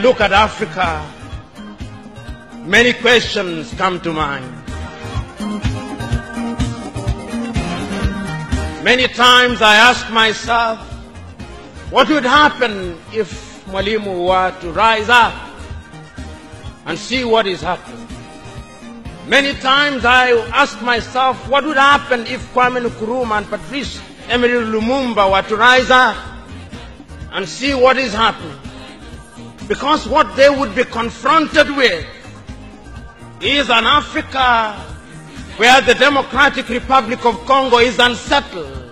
Look at Africa, many questions come to mind. Many times I ask myself, what would happen if Mwalimu were to rise up and see what is happening? Many times I ask myself, what would happen if Kwame Nkrumah and Patrice Emery Lumumba were to rise up and see what is happening? Because what they would be confronted with is an Africa where the Democratic Republic of Congo is unsettled.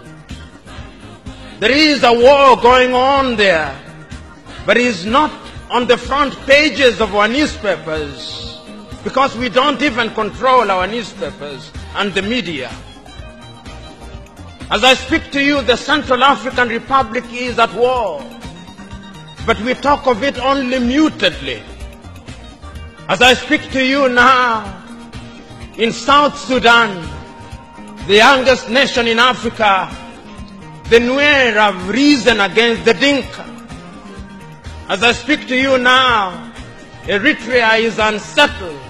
There is a war going on there, but it is not on the front pages of our newspapers because we don't even control our newspapers and the media. As I speak to you, the Central African Republic is at war, but we talk of it only mutedly. As I speak to you now, in South Sudan, the youngest nation in Africa, the Nuer have risen against the Dinka. As I speak to you now, Eritrea is unsettled.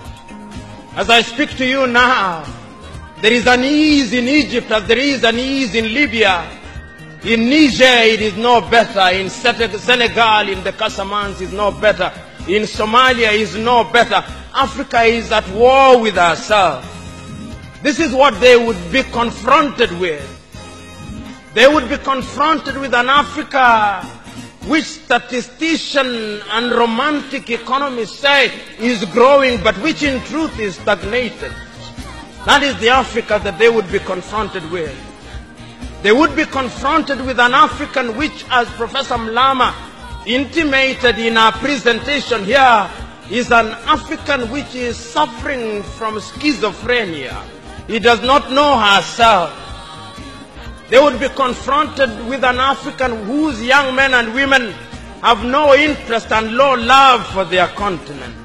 As I speak to you now, there is an ease in Egypt as there is an ease in Libya. In Niger it is no better. In Senegal, in the Casamance, is no better. In Somalia is no better. Africa is at war with herself. This is what they would be confronted with. They would be confronted with an Africa which statisticians and romantic economists say is growing, but which in truth is stagnated. That is the Africa that they would be confronted with. They would be confronted with an African which, as Professor Mlama intimated in our presentation here, is an African which is suffering from schizophrenia. He does not know herself. They would be confronted with an African whose young men and women have no interest and low love for their continent.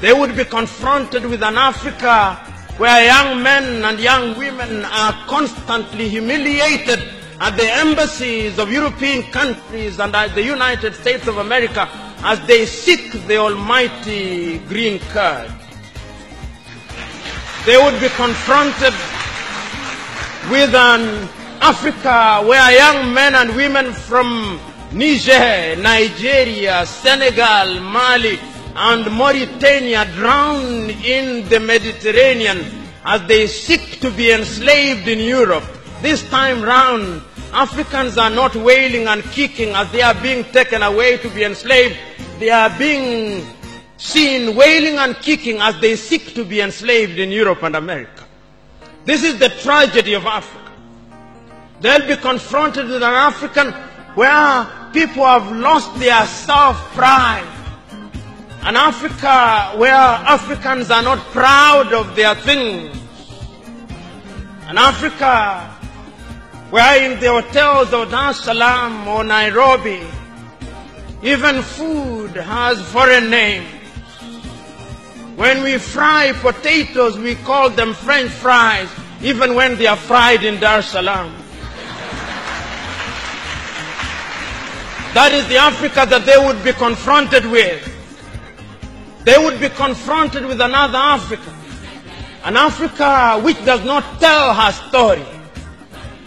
They would be confronted with an Africa where young men and young women are constantly humiliated at the embassies of European countries and at the United States of America as they seek the almighty green card. They would be confronted with an Africa where young men and women from Niger, Nigeria, Senegal, Mali, and Mauritania drown in the Mediterranean as they seek to be enslaved in Europe. This time round, Africans are not wailing and kicking as they are being taken away to be enslaved. They are being seen wailing and kicking as they seek to be enslaved in Europe and America. This is the tragedy of Africa. They'll be confronted with an African where people have lost their self-pride. An Africa where Africans are not proud of their things. An Africa where in the hotels of Dar es Salaam or Nairobi, even food has foreign names. When we fry potatoes, we call them French fries, even when they are fried in Dar es Salaam. That is the Africa that they would be confronted with. They would be confronted with another Africa. An Africa which does not tell her story.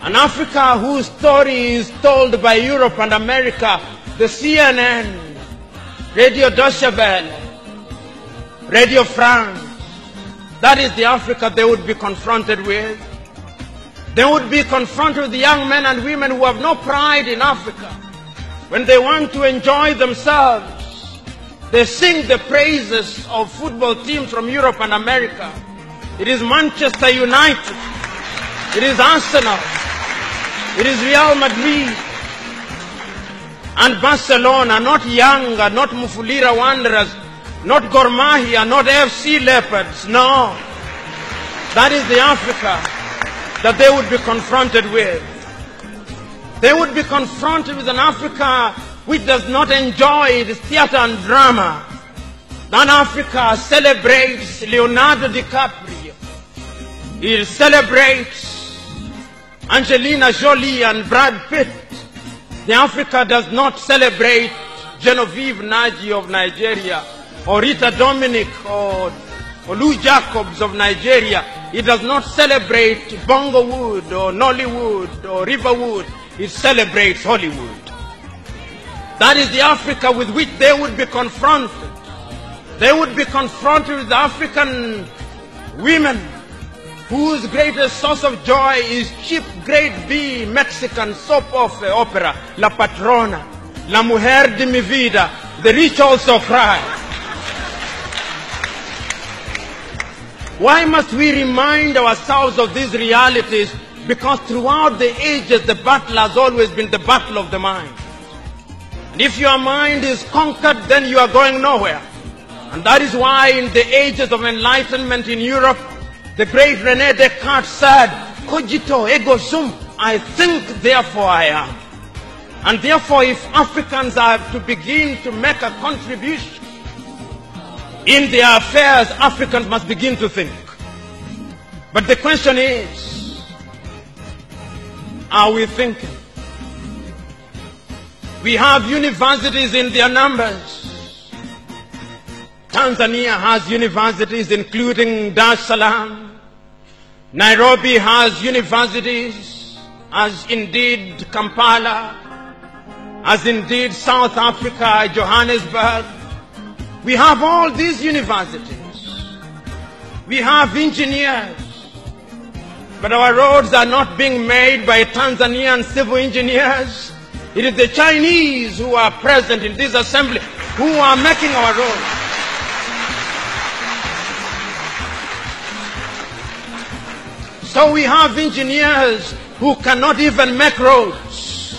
An Africa whose story is told by Europe and America, the CNN, Radio Deutsche Welle, Radio France. That is the Africa they would be confronted with. They would be confronted with the young men and women who have no pride in Africa. When they want to enjoy themselves, they sing the praises of football teams from Europe and America. It is Manchester United. It is Arsenal. It is Real Madrid and Barcelona, not Yanga, not Mufulira Wanderers, not Gor Mahia, not FC Leopards. No. That is the Africa that they would be confronted with. They would be confronted with an Africa which does not enjoy the theater and drama. That Africa celebrates Leonardo DiCaprio. It celebrates Angelina Jolie and Brad Pitt. The Africa does not celebrate Genevieve Naji of Nigeria, or Rita Dominic, or Lou Jacobs of Nigeria. It does not celebrate Bongowood or Nollywood or Riverwood. It celebrates Hollywood. That is the Africa with which they would be confronted. They would be confronted with African women whose greatest source of joy is cheap grade B Mexican soap opera, La Patrona, La Mujer de mi Vida, The Rich Also Cry. Why must we remind ourselves of these realities? Because throughout the ages, the battle has always been the battle of the mind. And if your mind is conquered, then you are going nowhere. And that is why in the ages of enlightenment in Europe, the great René Descartes said, cogito ergo sum, I think, therefore I am. And therefore, if Africans are to begin to make a contribution in their affairs, Africans must begin to think. But the question is, are we thinking? We have universities in their numbers. Tanzania has universities including Dar es Salaam. Nairobi has universities, as indeed Kampala, as indeed South Africa, Johannesburg. We have all these universities. We have engineers. But our roads are not being made by Tanzanian civil engineers. It is the Chinese who are present in this assembly who are making our roads. So we have engineers who cannot even make roads.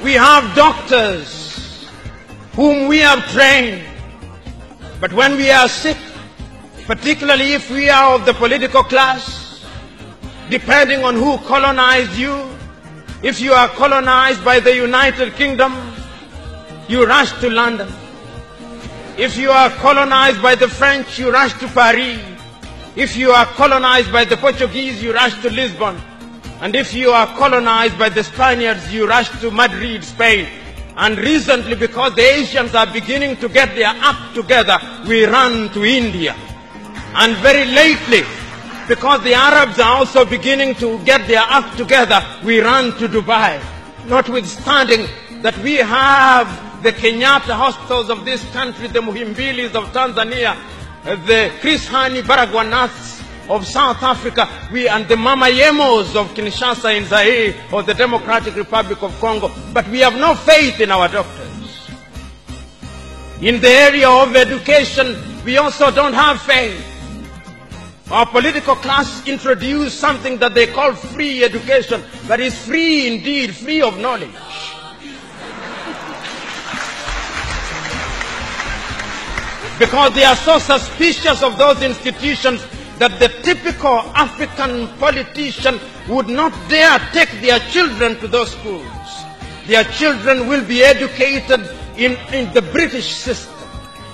We have doctors whom we have trained. But when we are sick, particularly if we are of the political class, depending on who colonized you, if you are colonized by the United Kingdom, you rush to London. If you are colonized by the French, you rush to Paris. If you are colonized by the Portuguese, you rush to Lisbon. And if you are colonized by the Spaniards, you rush to Madrid, Spain. And recently, because the Asians are beginning to get their act together, we run to India. And very lately, because the Arabs are also beginning to get their act together, we run to Dubai. Notwithstanding that we have the Kenyatta hostels of this country, the Muhimbilis of Tanzania, the Chris Hani Baragwanaths of South Africa, and the Mama Yemos of Kinshasa in Zaire or the Democratic Republic of Congo. But we have no faith in our doctors. In the area of education, we also don't have faith. Our political class introduced something that they call free education, that is free indeed, free of knowledge. Because they are so suspicious of those institutions that the typical African politician would not dare take their children to those schools. Their children will be educated in the British system,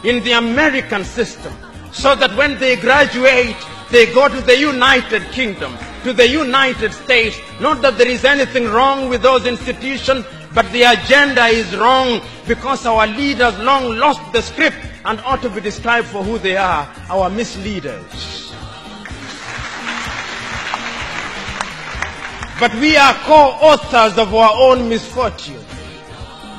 in the American system, so that when they graduate, they go to the United Kingdom, to the United States. Not that there is anything wrong with those institutions, but the agenda is wrong because our leaders long lost the script and ought to be described for who they are, our misleaders. But we are co-authors of our own misfortune.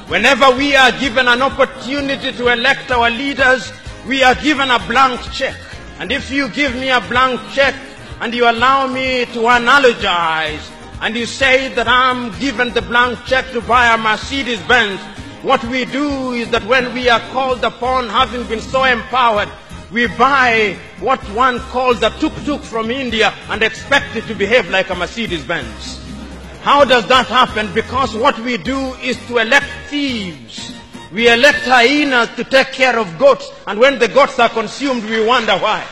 Whenever we are given an opportunity to elect our leaders, we are given a blank check. And if you give me a blank check and you allow me to analogize, and you say that I'm given the blank check to buy a Mercedes-Benz, what we do is that when we are called upon, having been so empowered, we buy what one calls a tuk-tuk from India and expect it to behave like a Mercedes-Benz. How does that happen? Because what we do is to elect thieves. We elect hyenas to take care of goats, and when the goats are consumed, we wonder why.